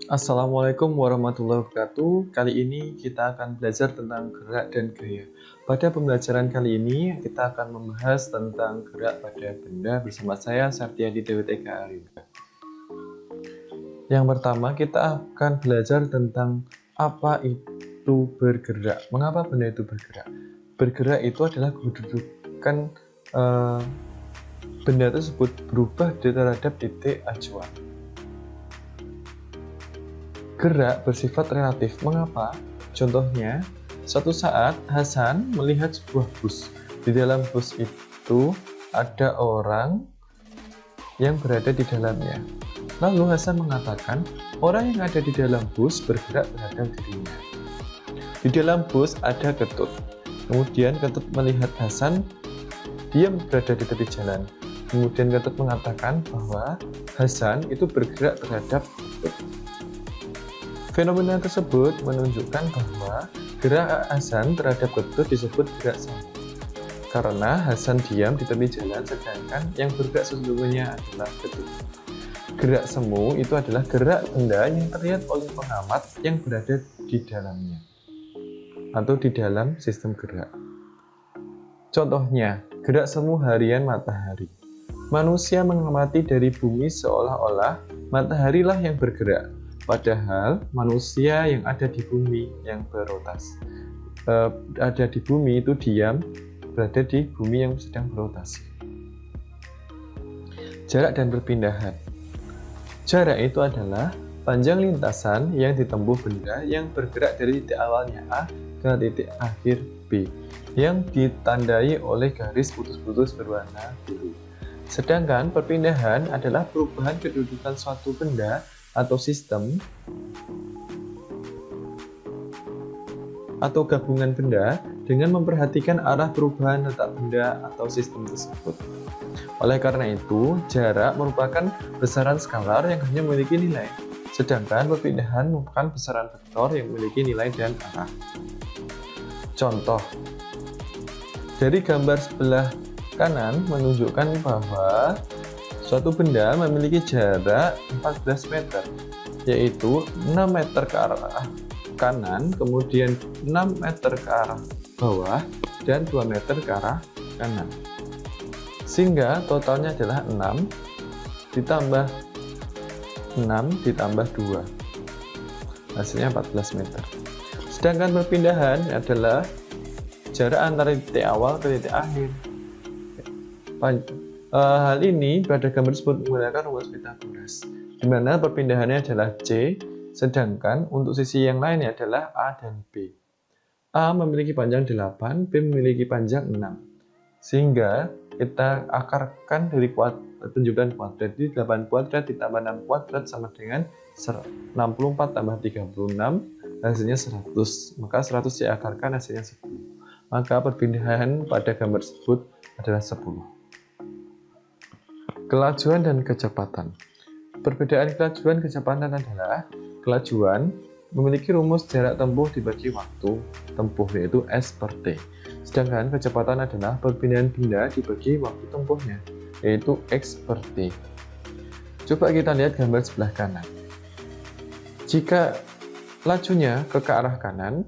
Assalamualaikum warahmatullahi wabarakatuh. Kali ini kita akan belajar tentang gerak dan gaya. Pada pembelajaran kali ini kita akan membahas tentang gerak pada benda bersama saya Sartiadi Dewi Tega Arinda. Yang pertama kita akan belajar tentang apa itu bergerak. Mengapa benda itu bergerak? Bergerak itu adalah kedudukan benda tersebut berubah terhadap titik acuan. Gerak bersifat relatif. Mengapa? Contohnya, suatu saat Hasan melihat sebuah bus. Di dalam bus itu ada orang yang berada di dalamnya. Lalu Hasan mengatakan, orang yang ada di dalam bus bergerak terhadap dirinya. Di dalam bus ada Ketut. Kemudian Ketut melihat Hasan diam berada di tepi jalan. Kemudian Ketut mengatakan bahwa Hasan itu bergerak terhadap Ketut. Fenomena tersebut menunjukkan bahwa gerak Hasan terhadap Ketut disebut gerak semu. Karena Hasan diam di tepi jalan sedangkan yang bergerak sesungguhnya adalah Ketut. Gerak semu itu adalah gerak benda yang terlihat oleh pengamat yang berada di dalamnya atau di dalam sistem gerak. Contohnya, gerak semu harian matahari. Manusia mengamati dari bumi seolah-olah mataharilah yang bergerak. Padahal manusia yang ada di bumi yang berotasi, ada di bumi itu diam, berada di bumi yang sedang berotasi. Jarak dan perpindahan. Jarak itu adalah panjang lintasan yang ditempuh benda yang bergerak dari titik awalnya A ke titik akhir B, yang ditandai oleh garis putus-putus berwarna biru. Sedangkan perpindahan adalah perubahan kedudukan suatu benda atau sistem atau gabungan benda dengan memperhatikan arah perubahan letak benda atau sistem tersebut. Oleh karena itu, jarak merupakan besaran skalar yang hanya memiliki nilai, sedangkan perpindahan merupakan besaran vektor yang memiliki nilai dan arah. Contoh, dari gambar sebelah kanan menunjukkan bahwa suatu benda memiliki jarak 14 meter, yaitu 6 meter ke arah kanan, kemudian 6 meter ke arah bawah, dan 2 meter ke arah kanan. Sehingga totalnya adalah 6 ditambah 6 ditambah 2. Hasilnya 14 meter. Sedangkan perpindahan adalah jarak antara titik awal ke titik akhir. Hal ini pada gambar tersebut menggunakan rumus Pythagoras, di mana perpindahannya adalah C, sedangkan untuk sisi yang lainnya adalah A dan B. A memiliki panjang 8, B memiliki panjang 6. Sehingga kita akarkan dari tunjukan kuadrat. Jadi 8 kuadrat ditambah 6 kuadrat sama dengan 64 tambah 36, hasilnya 100. Maka 100 diakarkan hasilnya 10. Maka perpindahan pada gambar tersebut adalah 10. Kelajuan dan kecepatan. Perbedaan kelajuan kecepatan adalah kelajuan memiliki rumus jarak tempuh dibagi waktu tempuh, yaitu S per T. Sedangkan kecepatan adalah perpindahan benda dibagi waktu tempuhnya, yaitu X per T. Coba kita lihat gambar sebelah kanan. Jika lajunya ke arah kanan,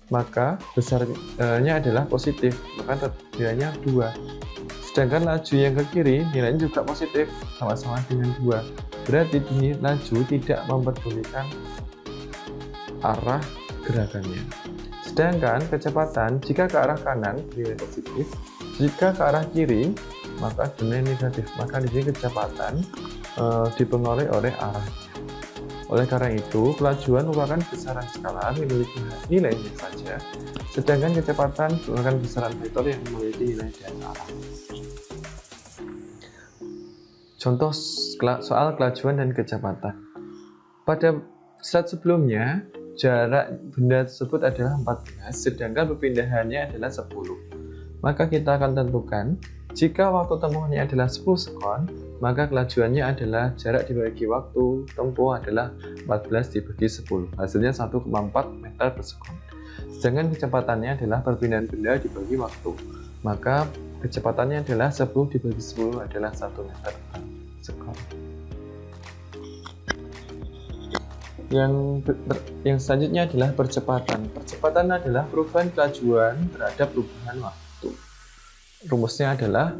maka besarnya adalah positif, maka nilainya 2. Sedangkan laju yang ke kiri nilainya juga positif, sama-sama dengan 2. Berarti ini laju tidak mempedulikan arah gerakannya. Sedangkan kecepatan jika ke arah kanan nilai positif, jika ke arah kiri maka nilai negatif. Maka di sini kecepatan dipengaruhi oleh arahnya. Oleh karena itu, kelajuan merupakan besaran skalar yang memiliki nilainya saja, sedangkan kecepatan merupakan besaran vektor yang memiliki nilai dan arah. Contoh soal kelajuan dan kecepatan. Pada slide sebelumnya, jarak benda tersebut adalah 14, sedangkan perpindahannya adalah 10. Maka kita akan tentukan, jika waktu tempuhnya adalah 10 sekon, maka kelajuannya adalah jarak dibagi waktu tempuh adalah 14 dibagi 10. Hasilnya 1,4 meter per sekon. Sedangkan kecepatannya adalah perpindahan benda dibagi waktu. Maka kecepatannya adalah 10 dibagi 10 adalah 1 meter per sekon. Yang selanjutnya adalah percepatan. Percepatan adalah perubahan kelajuan terhadap perubahan waktu. Rumusnya adalah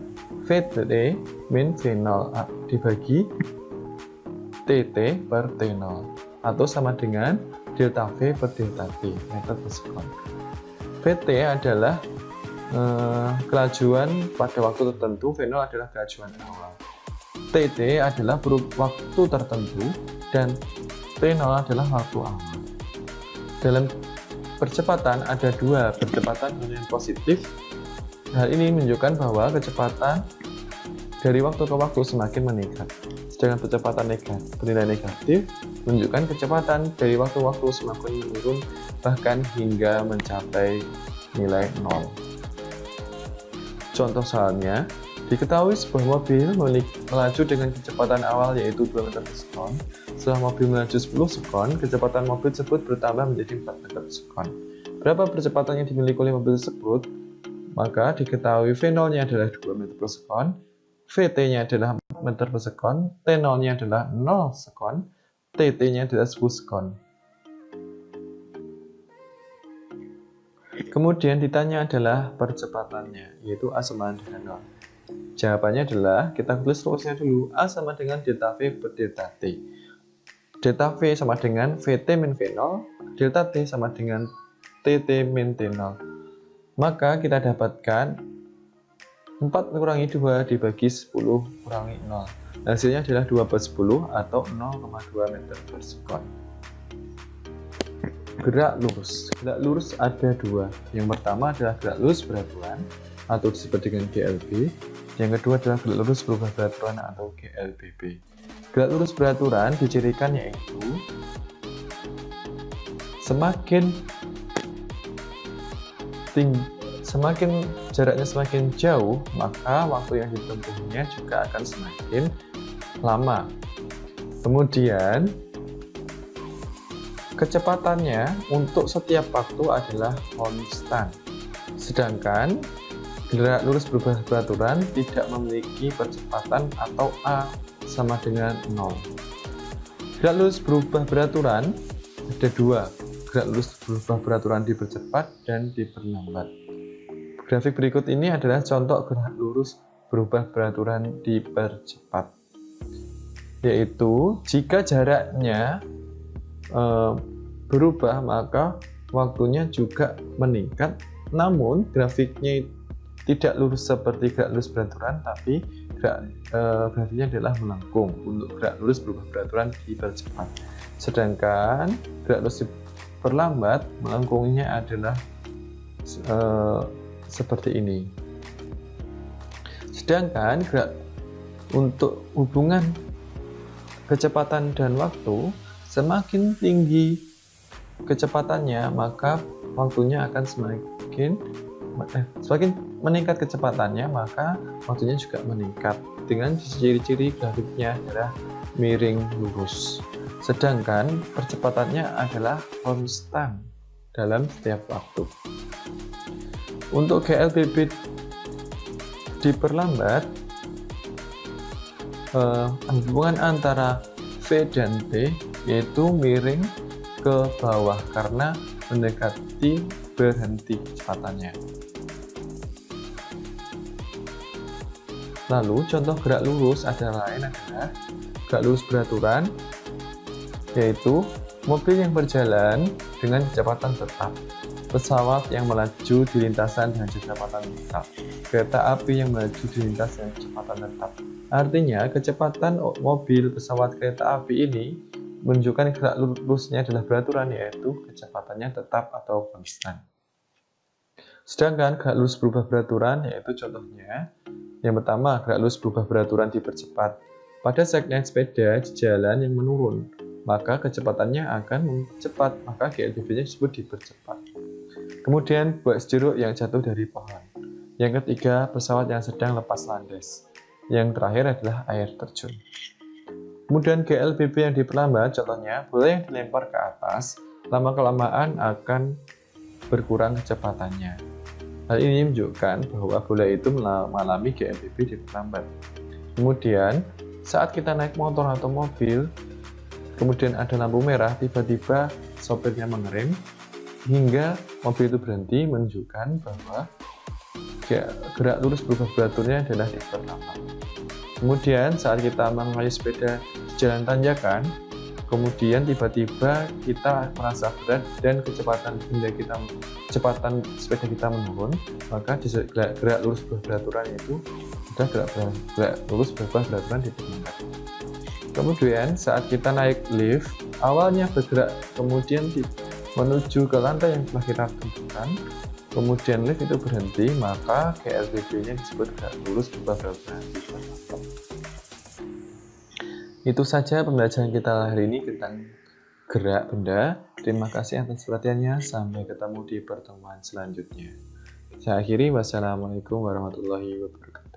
VT min V0 dibagi TT per T0 atau sama dengan delta V per delta T meter per sekon. VT adalah kelajuan pada waktu tertentu, V0 adalah kelajuan awal. TT adalah waktu tertentu dan T0 adalah waktu awal. Dalam percepatan ada dua percepatan yang positif. Hal ini menunjukkan bahwa kecepatan dari waktu ke waktu semakin meningkat. Sedangkan percepatan bernilai negatif menunjukkan kecepatan dari waktu ke waktu semakin menurun bahkan hingga mencapai nilai 0. Contoh soalnya, diketahui sebuah mobil melaju dengan kecepatan awal yaitu 2 meter per sekon. Setelah mobil melaju 10 sekon, kecepatan mobil tersebut bertambah menjadi 4 meter per sekon. Berapa percepatan yang dimiliki oleh mobil tersebut? Maka diketahui V0-nya adalah 2 meter per sekon, VT-nya adalah meter per sekon, T0-nya adalah 0 sekon, TT-nya adalah 10 sekon. Kemudian ditanya adalah percepatannya, yaitu A sama dengan 0. Jawabannya adalah, kita tulis rumusnya dulu, A sama dengan delta V per delta T. Delta V sama dengan VT min V0, delta T sama dengan TT min T0. Maka kita dapatkan 4 kurangi 2 dibagi 10 kurangi 0. Hasilnya adalah 2 per 10 atau 0,2 meter per sekon. Gerak lurus. Gerak lurus ada dua. Yang pertama adalah gerak lurus beraturan atau disebut dengan GLB. Yang kedua adalah gerak lurus berubah beraturan atau GLBB. Gerak lurus beraturan dicirikan yaitu semakin jaraknya semakin jauh, maka waktu yang ditempuhnya juga akan semakin lama. Kemudian kecepatannya untuk setiap waktu adalah konstan. Sedangkan gerak lurus berubah beraturan tidak memiliki percepatan atau A sama dengan 0. Gerak lurus berubah beraturan ada dua. Gerak lurus berubah beraturan dipercepat dan diperlambat. Grafik berikut ini adalah contoh gerak lurus berubah beraturan dipercepat. Yaitu jika jaraknya berubah maka waktunya juga meningkat, namun grafiknya tidak lurus seperti gerak lurus beraturan, tapi grafiknya adalah melengkung. Untuk gerak lurus berubah beraturan dipercepat, sedangkan gerak lurus diperlambat melengkungnya adalah seperti ini. Sedangkan untuk hubungan kecepatan dan waktu, semakin tinggi kecepatannya maka waktunya akan semakin meningkat kecepatannya, maka waktunya juga meningkat. Dengan ciri-ciri grafiknya adalah miring lurus. Sedangkan percepatannya adalah konstan dalam setiap waktu. Untuk GLBB diperlambat, hubungan antara V dan T yaitu miring ke bawah karena mendekati berhenti kecepatannya. Lalu contoh gerak lurus adalah gerak lurus beraturan, yaitu mobil yang berjalan dengan kecepatan tetap, pesawat yang melaju di lintasan dengan kecepatan tetap, kereta api yang melaju di lintasan dengan kecepatan tetap. Artinya kecepatan mobil, pesawat, kereta api ini menunjukkan gerak lurusnya adalah beraturan, yaitu kecepatannya tetap atau konstan. Sedangkan gerak lurus berubah beraturan yaitu contohnya, yang pertama gerak lurus berubah beraturan dipercepat. Pada saat naik sepeda di jalan yang menurun, maka kecepatannya akan cepat, maka GLBB-nya disebut dipercepat. Kemudian buah jeruk yang jatuh dari pohon. Yang ketiga, pesawat yang sedang lepas landas. Yang terakhir adalah air terjun. Kemudian GLBB yang diperlambat, contohnya bola yang dilempar ke atas, lama-kelamaan akan berkurang kecepatannya. Hal ini menunjukkan bahwa bola itu mengalami GLBB diperlambat. Kemudian, saat kita naik motor atau mobil, kemudian ada lampu merah, tiba-tiba sopirnya mengerem, hingga mobil itu berhenti, menunjukkan bahwa gerak lurus berubah beraturnya adalah diperlambat. Kemudian saat kita mengayu sepeda di jalan tanjakan, kemudian tiba-tiba kita merasa berat dan kecepatan sepeda kita menurun, maka gerak lurus berubah beraturan itu sudah gerak lurus berubah beraturan diperlambat. Kemudian saat kita naik lift, awalnya bergerak kemudian menuju ke lantai yang telah kita tentukan, kemudian lift itu berhenti, maka GLBB-nya disebut gerak lurus berubah beraturan diperlambat. Itu saja pembelajaran kita hari ini tentang gerak benda. Terima kasih atas perhatiannya. Sampai ketemu di pertemuan selanjutnya. Saya akhiri. Wassalamualaikum warahmatullahi wabarakatuh.